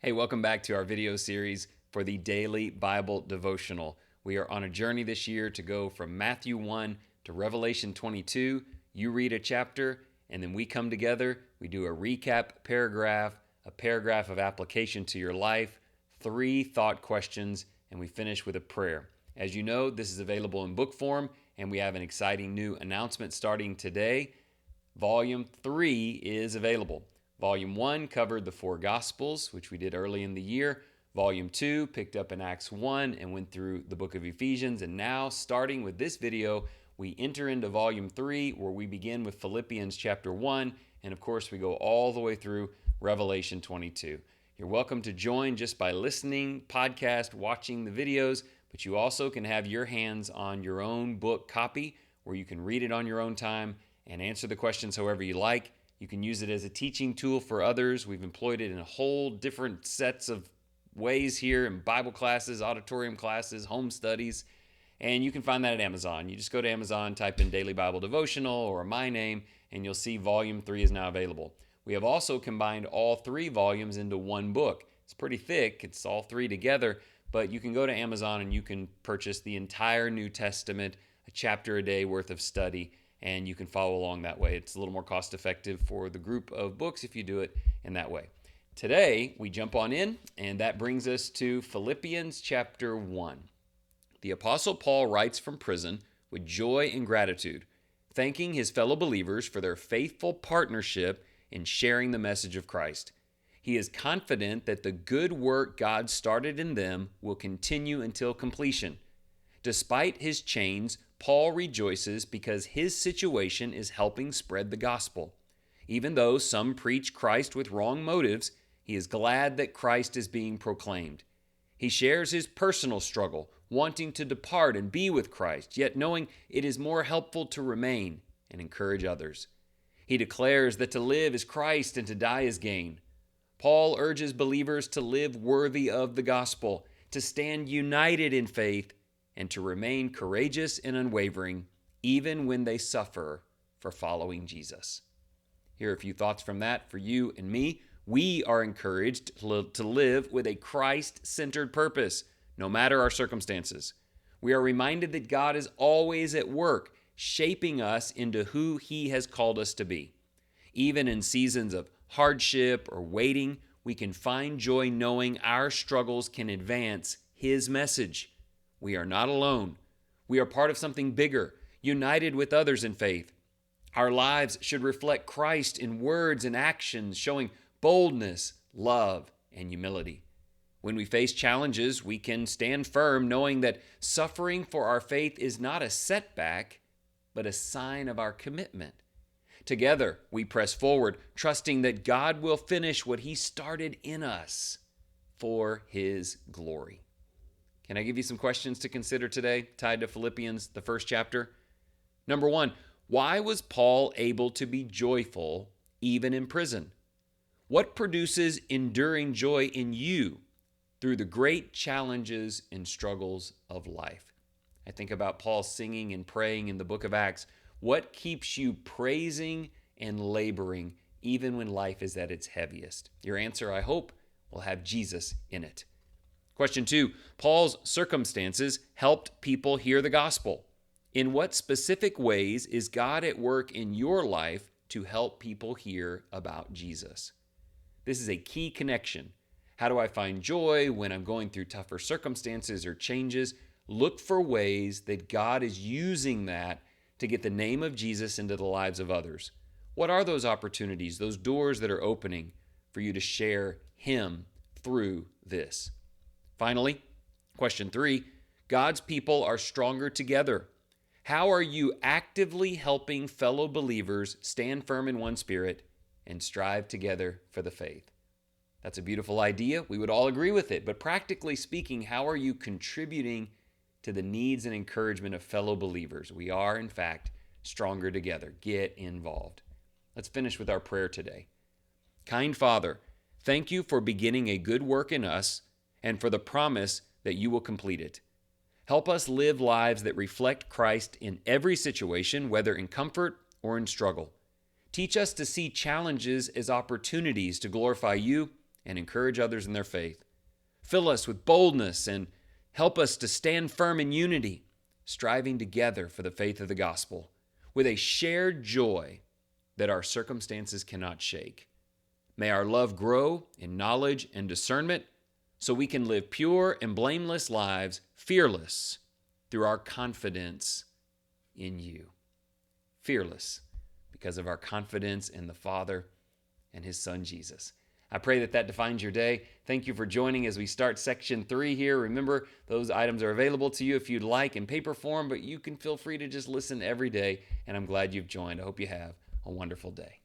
Hey, welcome back to our video series for the Daily Bible Devotional. We are on a journey this year to go from Matthew 1 to Revelation 22. You read a chapter, and then we come together. We do a recap paragraph, a paragraph of application to your life, 3 thought questions, and we finish with a prayer. As you know, this is available in book form, and we have an exciting new announcement starting today. Volume 3 is available. Volume 1 covered the 4 Gospels, which we did early in the year. Volume 2 picked up in Acts 1 and went through the book of Ephesians. And now, starting with this video, we enter into Volume 3, where we begin with Philippians chapter 1. And of course, we go all the way through Revelation 22. You're welcome to join just by listening, podcast, watching the videos, but you also can have your hands on your own book copy where you can read it on your own time and answer the questions however you like. You can use it as a teaching tool for others. We've employed it in a whole different sets of ways here in Bible classes, auditorium classes, home studies, and you can find that at Amazon. You just go to Amazon, type in Daily Bible Devotional or my name, and you'll see Volume 3 is now available. We have also combined all 3 volumes into one book. It's pretty thick. It's all 3 together, but you can go to Amazon and you can purchase the entire New Testament, a chapter a day worth of study, and you can follow along that way. It's a little more cost effective for the group of books if you do it in that way. Today, we jump on in, and that brings us to Philippians chapter 1. The Apostle Paul writes from prison with joy and gratitude, thanking his fellow believers for their faithful partnership in sharing the message of Christ. He is confident that the good work God started in them will continue until completion. Despite his chains, Paul rejoices because his situation is helping spread the gospel. Even though some preach Christ with wrong motives, he is glad that Christ is being proclaimed. He shares his personal struggle, wanting to depart and be with Christ, yet knowing it is more helpful to remain and encourage others. He declares that to live is Christ and to die is gain. Paul urges believers to live worthy of the gospel, to stand united in faith, and to remain courageous and unwavering, even when they suffer for following Jesus. Here are a few thoughts from that for you and me. We are encouraged to live with a Christ-centered purpose, no matter our circumstances. We are reminded that God is always at work, shaping us into who He has called us to be. Even in seasons of hardship or waiting, we can find joy knowing our struggles can advance His message. We are not alone. We are part of something bigger, united with others in faith. Our lives should reflect Christ in words and actions, showing boldness, love, and humility. When we face challenges, we can stand firm knowing that suffering for our faith is not a setback, but a sign of our commitment. Together, we press forward, trusting that God will finish what He started in us for His glory. Can I give you some questions to consider today, tied to Philippians, the first chapter? Number 1, why was Paul able to be joyful even in prison? What produces enduring joy in you through the great challenges and struggles of life? I think about Paul singing and praying in the book of Acts. What keeps you praising and laboring even when life is at its heaviest? Your answer, I hope, will have Jesus in it. Question 2, Paul's circumstances helped people hear the gospel. In what specific ways is God at work in your life to help people hear about Jesus? This is a key connection. How do I find joy when I'm going through tougher circumstances or changes? Look for ways that God is using that to get the name of Jesus into the lives of others. What are those opportunities, those doors that are opening for you to share Him through this? Finally, question 3, God's people are stronger together. How are you actively helping fellow believers stand firm in one spirit and strive together for the faith? That's a beautiful idea. We would all agree with it. But practically speaking, how are you contributing to the needs and encouragement of fellow believers? We are, in fact, stronger together. Get involved. Let's finish with our prayer today. Kind Father, thank you for beginning a good work in us and for the promise that you will complete it. Help us live lives that reflect Christ in every situation, whether in comfort or in struggle. Teach us to see challenges as opportunities to glorify you and encourage others in their faith. Fill us with boldness and help us to stand firm in unity, striving together for the faith of the gospel, with a shared joy that our circumstances cannot shake. May our love grow in knowledge and discernment so we can live pure and blameless lives, fearless, through our confidence in you. Fearless because of our confidence in the Father and his Son, Jesus. I pray that that defines your day. Thank you for joining as we start section 3 here. Remember, those items are available to you if you'd like in paper form, but you can feel free to just listen every day, and I'm glad you've joined. I hope you have a wonderful day.